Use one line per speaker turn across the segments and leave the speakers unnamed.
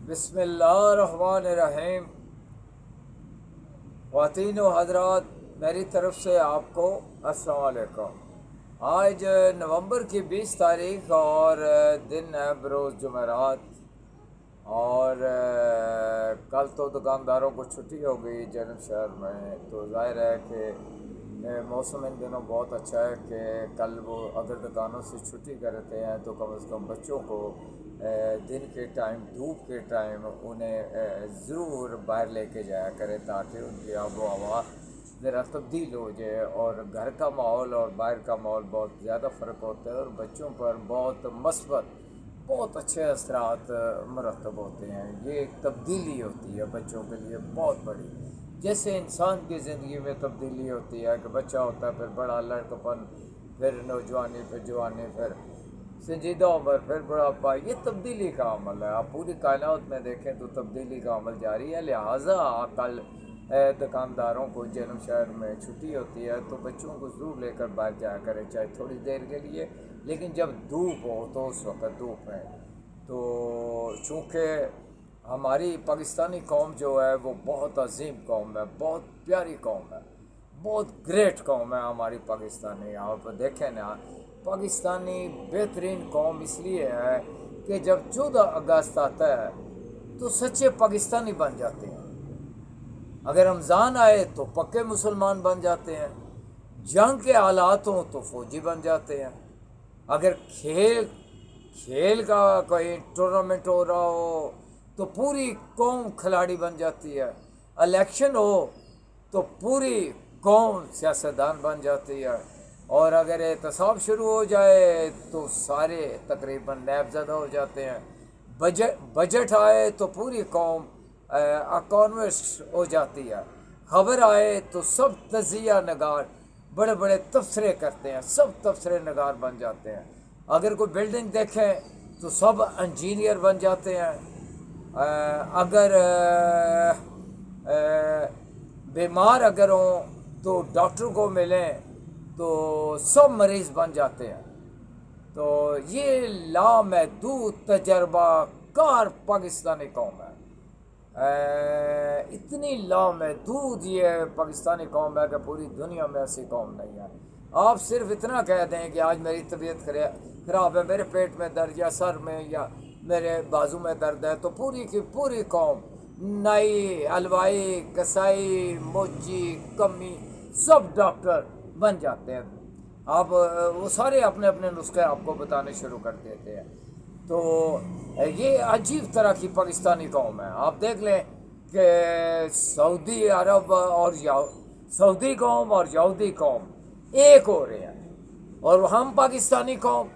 بسم اللہ الرحمن الرحیم۔ خواتین و حضرات، میری طرف سے آپ کو السلام علیکم۔ آج نومبر کی 20 تاریخ اور دن ہے بروز جمعرات، اور کل تو دکانداروں کو چھٹی ہو گئی جنوب شہر میں، تو ظاہر ہے کہ موسم ان دنوں بہت اچھا ہے کہ کل وہ اگر دکانوں سے چھٹی کرتے ہیں تو کم از کم بچوں کو دن کے ٹائم، دھوپ کے ٹائم انہیں ضرور باہر لے کے جایا کرے تاکہ ان کی آب و ہوا ذرا تبدیل ہو جائے، اور گھر کا ماحول اور باہر کا ماحول بہت زیادہ فرق ہوتا ہے، اور بچوں پر بہت مثبت، بہت اچھے اثرات مرتب ہوتے ہیں۔ یہ ایک تبدیلی ہوتی ہے بچوں کے لیے بہت بڑی، جیسے انسان کی زندگی میں تبدیلی ہوتی ہے کہ بچہ ہوتا ہے، پھر بڑا لڑکپن، پھر نوجوانی، پھر جوانی، پھر سنجیدہ عمر، پھر بڑھاپا۔ یہ تبدیلی کا عمل ہے، آپ پوری کائنات میں دیکھیں تو تبدیلی کا عمل جاری ہے۔ لہٰذا کل دکانداروں کو جنوب شہر میں چھٹی ہوتی ہے تو بچوں کو ضرور لے کر باہر جایا کرے، چاہے تھوڑی دیر کے لیے، لیکن جب دھوپ ہو تو اس وقت دھوپ ہے۔ تو چونکہ ہماری پاکستانی قوم جو ہے وہ بہت عظیم قوم ہے، بہت پیاری قوم ہے، بہت گریٹ قوم ہے ہماری پاکستانی۔ آپ دیکھیں نا، پاکستانی بہترین قوم اس لیے ہے کہ جب 14 اگست آتا ہے تو سچے پاکستانی بن جاتے ہیں، اگر رمضان آئے تو پکے مسلمان بن جاتے ہیں، جنگ کے حالات ہوں تو فوجی بن جاتے ہیں، اگر کھیل کا کوئی ٹورنامنٹ ہو رہا ہو تو پوری قوم کھلاڑی بن جاتی ہے، الیکشن ہو تو پوری قوم سیاستدان بن جاتی ہے، اور اگر احتساب شروع ہو جائے تو سارے تقریباً نیب زدہ ہو جاتے ہیں، بجٹ آئے تو پوری قوم اکانومسٹ ہو جاتی ہے، خبر آئے تو سب تجزیہ نگار بڑے بڑے تبصرے کرتے ہیں، سب تبصرے نگار بن جاتے ہیں، اگر کوئی بلڈنگ دیکھیں تو سب انجینئر بن جاتے ہیں، اگر بیمار اگر ہوں تو ڈاکٹر کو ملیں تو سب مریض بن جاتے ہیں۔ تو یہ لامحدود تجربہ کار پاکستانی قوم ہے، اتنی لامحدود یہ پاکستانی قوم ہے کہ پوری دنیا میں ایسی قوم نہیں ہے۔ آپ صرف اتنا کہہ دیں کہ آج میری طبیعت خراب ہے، میرے پیٹ میں درد یا سر میں یا میرے بازو میں درد ہے، تو پوری کی پوری قوم، نائی، حلوائی، کسائی، موچی، کمی، سب ڈاکٹر بن جاتے ہیں۔ آپ وہ سارے اپنے اپنے نسخے آپ کو بتانے شروع کر دیتے ہیں۔ تو یہ عجیب طرح کی پاکستانی قوم ہے۔ آپ دیکھ لیں کہ سعودی عرب اور سعودی قوم اور یہودی قوم ایک ہو رہے ہیں، اور ہم پاکستانی قوم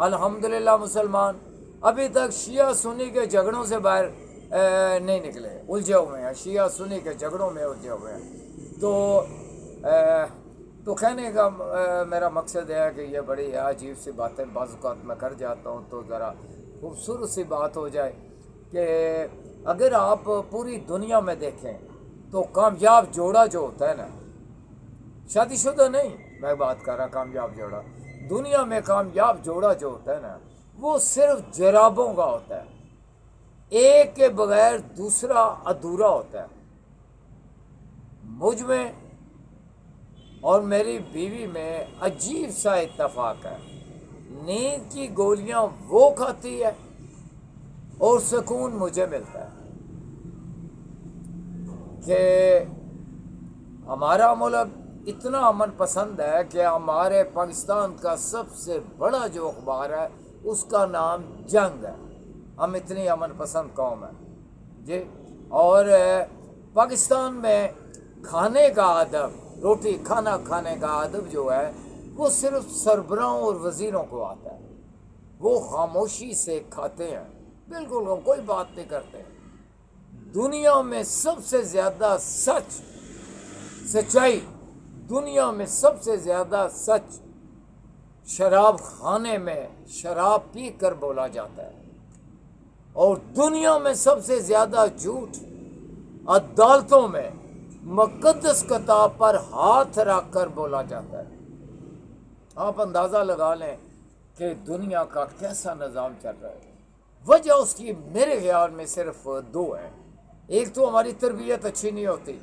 الحمدللہ مسلمان ابھی تک شیعہ سنی کے جھگڑوں سے باہر نہیں نکلے، الجھے ہوئے ہیں، شیعہ سنی کے جھگڑوں میں الجھے ہوئے ہیں۔ تو کہنے کا میرا مقصد ہے کہ یہ بڑی عجیب سی باتیں بعض اوقات میں کر جاتا ہوں، تو ذرا خوبصورت سی بات ہو جائے کہ اگر آپ پوری دنیا میں دیکھیں تو کامیاب جوڑا جو ہوتا ہے نا، شادی شدہ نہیں میں بات کر رہا، کامیاب جوڑا، دنیا میں کامیاب جوڑا جو ہوتا ہے نا وہ صرف جرابوں کا ہوتا ہے، ایک کے بغیر دوسرا ادھورا ہوتا ہے۔ مجھ میں اور میری بیوی میں عجیب سا اتفاق ہے، نیند کی گولیاں وہ کھاتی ہے اور سکون مجھے ملتا ہے کہ ہمارا ملک اتنا امن پسند ہے کہ ہمارے پاکستان کا سب سے بڑا جو اخبار ہے اس کا نام جنگ ہے، ہم اتنی امن پسند قوم ہیں جی۔ اور پاکستان میں کھانے کا ادب، روٹی کھانا کھانے کا ادب جو ہے وہ صرف سربراہوں اور وزیروں کو آتا ہے، وہ خاموشی سے کھاتے ہیں، بالکل وہ کوئی بات نہیں کرتے۔ دنیا میں سب سے زیادہ سچائی، دنیا میں سب سے زیادہ سچ شراب خانے میں شراب پی کر بولا جاتا ہے، اور دنیا میں سب سے زیادہ جھوٹ عدالتوں میں مقدس کتاب پر ہاتھ رکھ کر بولا جاتا ہے۔ آپ اندازہ لگا لیں کہ دنیا کا کیسا نظام چل رہا ہے۔ وجہ اس کی میرے خیال میں صرف دو ہیں. ایک تو ہماری تربیت اچھی نہیں ہوتی،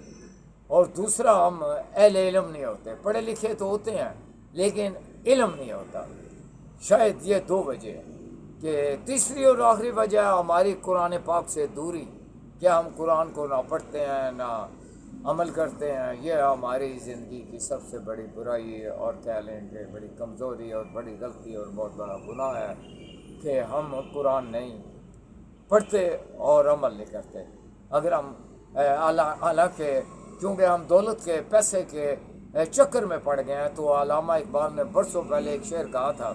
اور دوسرا ہم اہل علم نہیں ہوتے. پڑھے لکھے تو ہوتے ہیں لیکن علم نہیں ہوتا. شاید یہ دو وجہ ہیں. کہ تیسری اور آخری وجہ ہے ہماری قرآن پاک سے دوری، کہ ہم قرآن کو نہ پڑھتے ہیں نہ عمل کرتے ہیں. یہ ہماری زندگی کی سب سے بڑی برائی ہے، اور کہہ لیں کہ بڑی کمزوری اور بڑی غلطی اور بہت بڑا گناہ ہے کہ ہم قرآن نہیں پڑھتے اور عمل نہیں کرتے. اگر ہم حالانکہ کیونکہ ہم دولت کے پیسے کے چکر میں پڑ گئے ہیں، تو علامہ اقبال نے برسوں پہلے ایک شعر کہا تھا،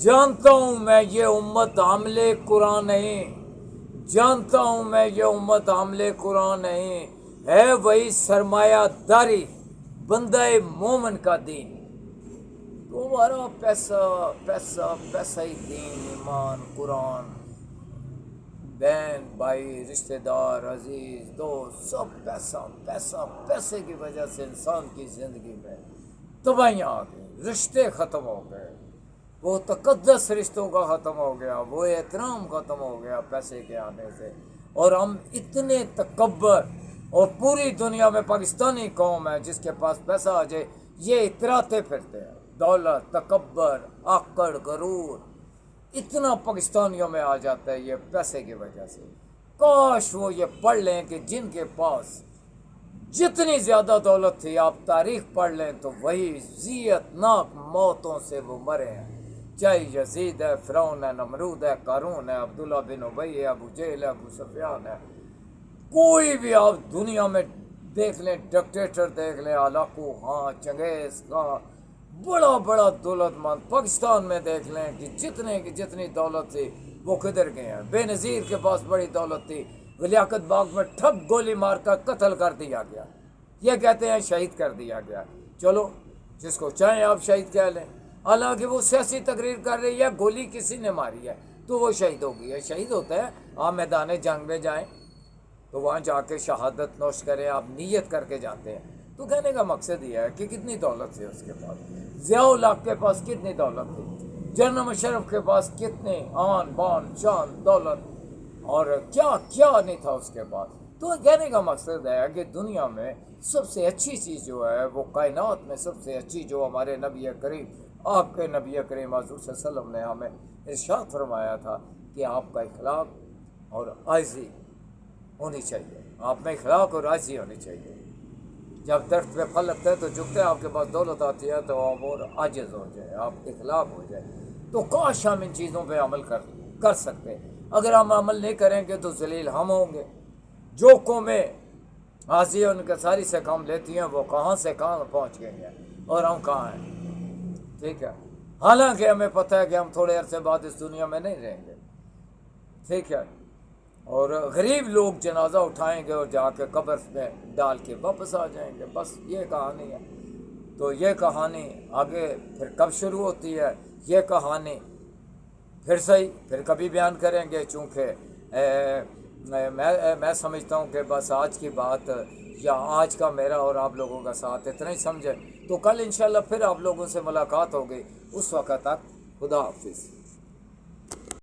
جانتا ہوں میں یہ امت حاملے قرآن نہیں، جانتا ہوں میں یہ امت حاملے قرآن نہیں، ہے وہی سرمایہ داری بندہ مومن کا دین. تو ہمارا پیسہ پیسہ پیسہ ہی دین، ایمان، قرآن، بہن بھائی، رشتہ دار، عزیز دوست، سب پیسہ پیسہ. پیسے کی وجہ سے انسان کی زندگی میں تباہیاں آ گئی، رشتے ختم ہو گئے، وہ تقدس رشتوں کا ختم ہو گیا، وہ احترام ختم ہو گیا پیسے کے آنے سے. اور ہم اتنے تکبر، اور پوری دنیا میں پاکستانی قوم ہے جس کے پاس پیسہ آ جائے یہ اتراتے پھرتے ہیں. دولت، تکبر، آکڑ، غرور اتنا پاکستانیوں میں آ جاتا ہے یہ پیسے کی وجہ سے. کاش وہ یہ پڑھ لیں کہ جن کے پاس جتنی زیادہ دولت تھی، آپ تاریخ پڑھ لیں تو وہی ذیت ناک موتوں سے وہ مرے ہیں. چاہے یزید ہے، فرعون ہے، نمرود ہے، قارون ہے، عبداللہ بن ابی ہے، ابو جہل ہے، ابو سفیان ہے، کوئی بھی آپ دنیا میں دیکھ لیں، ڈکٹیٹر دیکھ لیں، ہلاکو خان، چنگیز خان، بڑا بڑا دولت مند. پاکستان میں دیکھ لیں کہ جتنی دولت تھی وہ کدھر گئے ہیں. بے نظیر کے پاس بڑی دولت تھی، لیاقت باغ میں ٹھپ گولی مار کر قتل کر دیا گیا. یہ کہتے ہیں شہید کر دیا گیا. چلو جس کو چاہیں آپ شہید کہہ لیں، حالانکہ وہ سیاسی تقریر کر رہی ہے، گولی کسی نے ماری ہے تو وہ شہید ہو گئی ہے. شہید ہوتا ہے، آپ میدان جنگ میں جائیں تو وہاں جا کے شہادت نوش کریں، آپ نیت کر کے جاتے ہیں. تو کہنے کا مقصد یہ ہے کہ کتنی دولت تھی اس کے پاس. ضیاء الحق کے پاس کتنی دولت تھی، جنرل مشرف کے پاس کتنے آن بان شان دولت، اور کیا کیا نہیں تھا اس کے پاس. تو کہنے کا مقصد ہے کہ دنیا میں سب سے اچھی چیز جو ہے، وہ کائنات میں سب سے اچھی جو ہمارے نبی کریم، آپ کے نبی کریم حضور صلی اللہ علیہ وسلم نے ہمیں ارشاد فرمایا تھا کہ آپ کا اخلاق اور عاجزی ہونی چاہیے. آپ میں اخلاق اور عاجزی ہونی چاہیے. جب درخت پہ پھل لگتا ہے تو جھکتے ہیں، آپ کے پاس دولت آتی ہے تو آپ اور عاجز ہو جائے، آپ اخلاق ہو جائے. تو کاش ہم ان چیزوں پہ عمل کر سکتے. اگر ہم عمل نہیں کریں گے تو ذلیل ہم ہوں گے. جو قومیں حاضی ان کے ساری سے کام لیتی ہیں وہ کہاں سے کہاں پہنچ گئی ہیں، اور ہم کہاں ہیں. ٹھیک ہے، حالانکہ ہمیں پتہ ہے کہ ہم تھوڑے عرصے بعد اس دنیا میں نہیں رہیں گے. ٹھیک ہے، اور غریب لوگ جنازہ اٹھائیں گے اور جا کے قبر میں ڈال کے واپس آ جائیں گے. بس یہ کہانی ہے. تو یہ کہانی آگے پھر کب شروع ہوتی ہے، یہ کہانی پھر کبھی بیان کریں گے. چونکہ میں سمجھتا ہوں کہ بس آج کی بات یا آج کا میرا اور آپ لوگوں کا ساتھ اتنا ہی سمجھیں. تو کل انشاءاللہ پھر آپ لوگوں سے ملاقات ہوگی. اس وقت تک خدا حافظ.